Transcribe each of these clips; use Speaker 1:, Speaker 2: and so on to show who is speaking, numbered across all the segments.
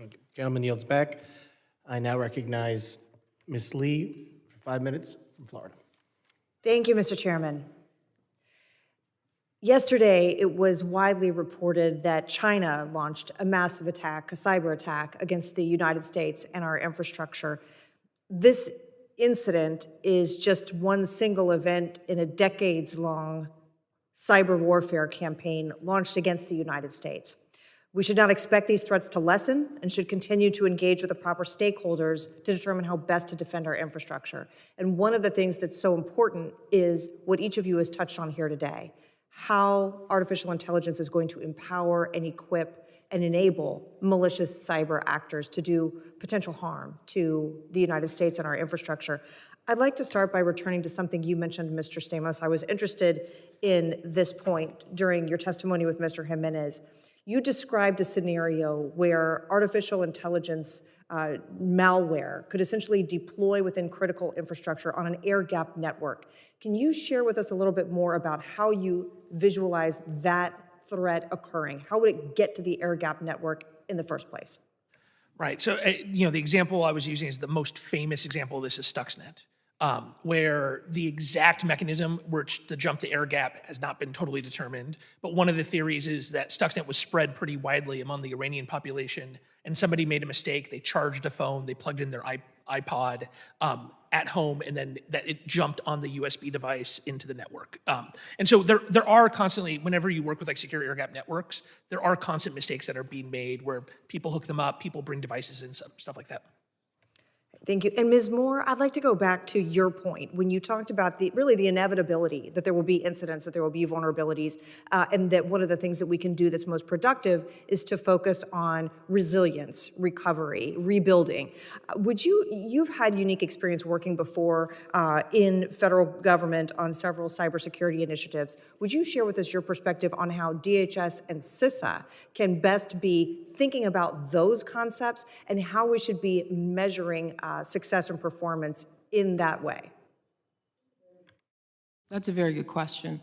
Speaker 1: Okay. Gentleman yields back. I now recognize Ms. Lee for 5 minutes from Florida.
Speaker 2: Thank you, Mr. Chairman. Yesterday, it was widely reported that China launched a massive attack, a cyber attack, against the United States and our infrastructure. This incident is just one single event in a decades-long cyber warfare campaign launched against the United States. We should not expect these threats to lessen and should continue to engage with the proper stakeholders to determine how best to defend our infrastructure. And one of the things that's so important is what each of you has touched on here today, how artificial intelligence is going to empower and equip and enable malicious cyber actors to do potential harm to the United States and our infrastructure. I'd like to start by returning to something you mentioned, Mr. Stamos. I was interested in this point during your testimony with Mr. Jimenez. You described a scenario where artificial intelligence malware could essentially deploy within critical infrastructure on an air-gapped network. Can you share with us a little bit more about how you visualize that threat occurring? How would it get to the air-gapped network in the first place?
Speaker 3: Right. So, the example I was using is the most famous example of this is Stuxnet, where the exact mechanism which the jump to air gap has not been totally determined. But one of the theories is that Stuxnet was spread pretty widely among the Iranian population, and somebody made a mistake. They charged a phone, they plugged in their iPod at home, and then that it jumped on the USB device into the network. And so there are constantly, whenever you work with like secure air gap networks, there are constant mistakes that are being made where people hook them up, people bring devices in, stuff like that.
Speaker 2: Thank you. And Ms. Moore, I'd like to go back to your point when you talked about the inevitability that there will be incidents, that there will be vulnerabilities, and that one of the things that we can do that's most productive is to focus on resilience, recovery, rebuilding. You've had unique experience working before in federal government on several cybersecurity initiatives. Would you share with us your perspective on how DHS and CISA can best be thinking about those concepts and how we should be measuring success and performance in that way?
Speaker 4: That's a very good question.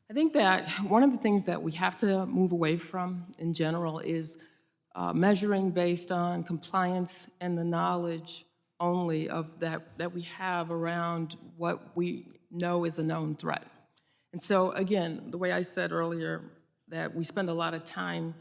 Speaker 4: I think that one of the things that we have to move away from in general is measuring based on compliance and the knowledge only of that we have around what we know is a known threat. And so again, the way I said earlier, that we spend a lot of time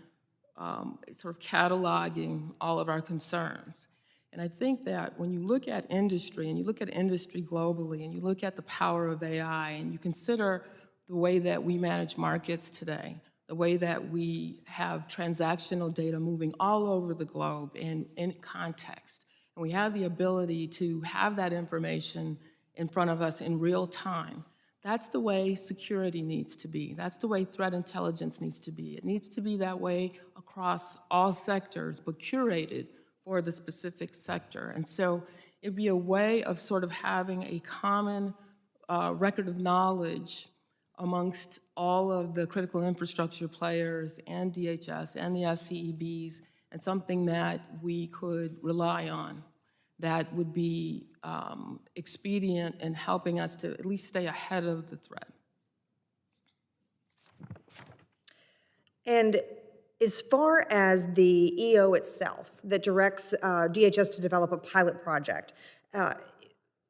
Speaker 4: sort of cataloging all of our concerns. And I think that when you look at industry, and you look at industry globally, and you look at the power of AI, and you consider the way that we manage markets today, the way that we have transactional data moving all over the globe in context, and we have the ability to have that information in front of us in real time, that's the way security needs to be. That's the way threat intelligence needs to be. It needs to be that way across all sectors, but curated for the specific sector. And so it'd be a way of sort of having a common record of knowledge amongst all of the critical infrastructure players and DHS and the FCEBs, and something that we could rely on that would be expedient in helping us to at least stay ahead of the threat.
Speaker 2: And as far as the EO itself that directs DHS to develop a pilot project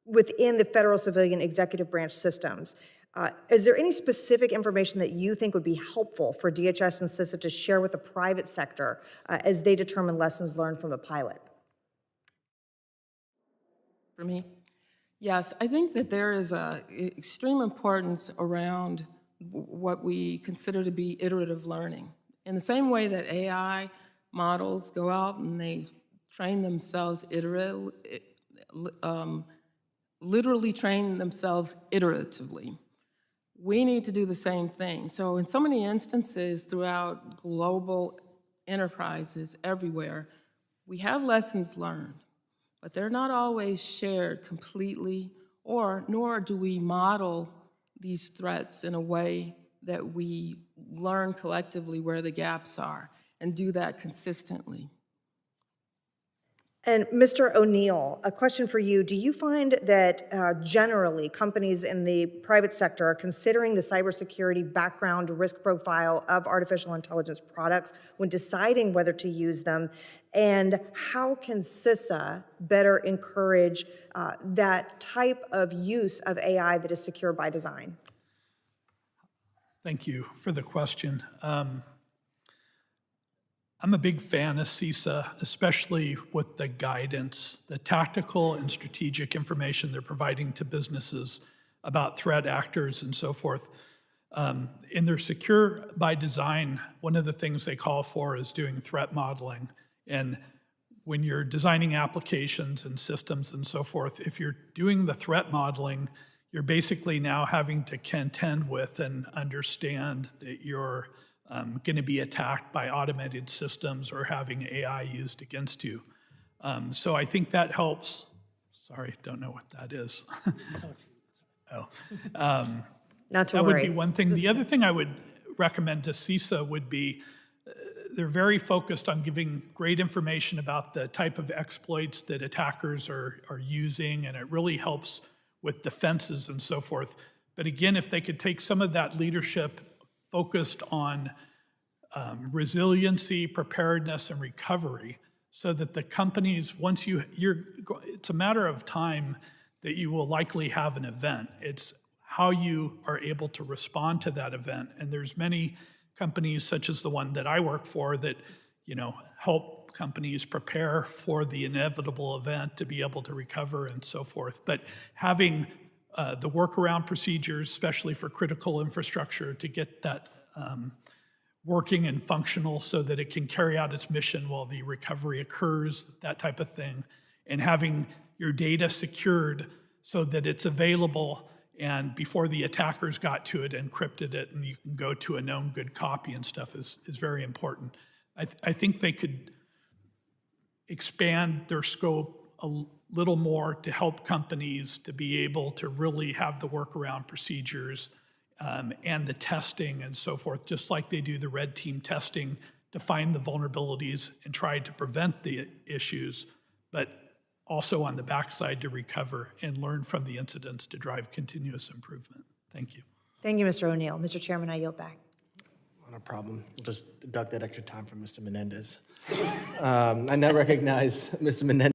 Speaker 2: within the federal civilian executive branch systems, is there any specific information that you think would be helpful for DHS and CISA to share with the private sector as they determine lessons learned from the pilot?
Speaker 4: For me? Yes, I think that there is extreme importance around what we consider to be iterative learning. In the same way that AI models go out and they train themselves literally train themselves iteratively, we need to do the same thing. So in so many instances throughout global enterprises everywhere, we have lessons learned, but they're not always shared completely, nor do we model these threats in a way that we learn collectively where the gaps are and do that consistently.
Speaker 2: And Mr. O'Neill, a question for you. Do you find that generally companies in the private sector are considering the cybersecurity background risk profile of artificial intelligence products when deciding whether to use them? And how can CISA better encourage that type of use of AI that is secure by design?
Speaker 5: Thank you for the question. I'm a big fan of CISA, especially with the guidance, the tactical and strategic information they're providing to businesses about threat actors and so forth. In their Secure by Design, one of the things they call for is doing threat modeling. And when you're designing applications and systems and so forth, if you're doing the threat modeling, you're basically now having to contend with and understand that you're going to be attacked by automated systems or having AI used against you. So I think that helps. Sorry, don't know what that is. Oh.
Speaker 2: Not to
Speaker 5: That
Speaker 2: worry.
Speaker 5: would be one thing. The other thing I would recommend to CISA would be they're very focused on giving great information about the type of exploits that attackers are using, and it really helps with defenses and so forth. But again, if they could take some of that leadership focused on resiliency, preparedness, and recovery, so that the companies, once it's a matter of time that you will likely have an event. It's how you are able to respond to that event. And there's many companies, such as the one that I work for, that help companies prepare for the inevitable event to be able to recover and so forth. But having the workaround procedures, especially for critical infrastructure, to get that working and functional so that it can carry out its mission while the recovery occurs, that type of thing, and having your data secured so that it's available and before the attackers got to it, encrypted it, and you can go to a known good copy and stuff is very important. I think they could expand their scope a little more to help companies to be able to really have the workaround procedures and the testing and so forth, just like they do the red team testing to find the vulnerabilities and try to prevent the issues, but also on the backside to recover and learn from the incidents to drive continuous improvement. Thank you.
Speaker 2: Thank you, Mr. O'Neill. Mr. Chairman, I yield back.
Speaker 1: Not a problem. We'll just deduct that extra time from Mr. Menendez. I now recognize Mr. Menendez.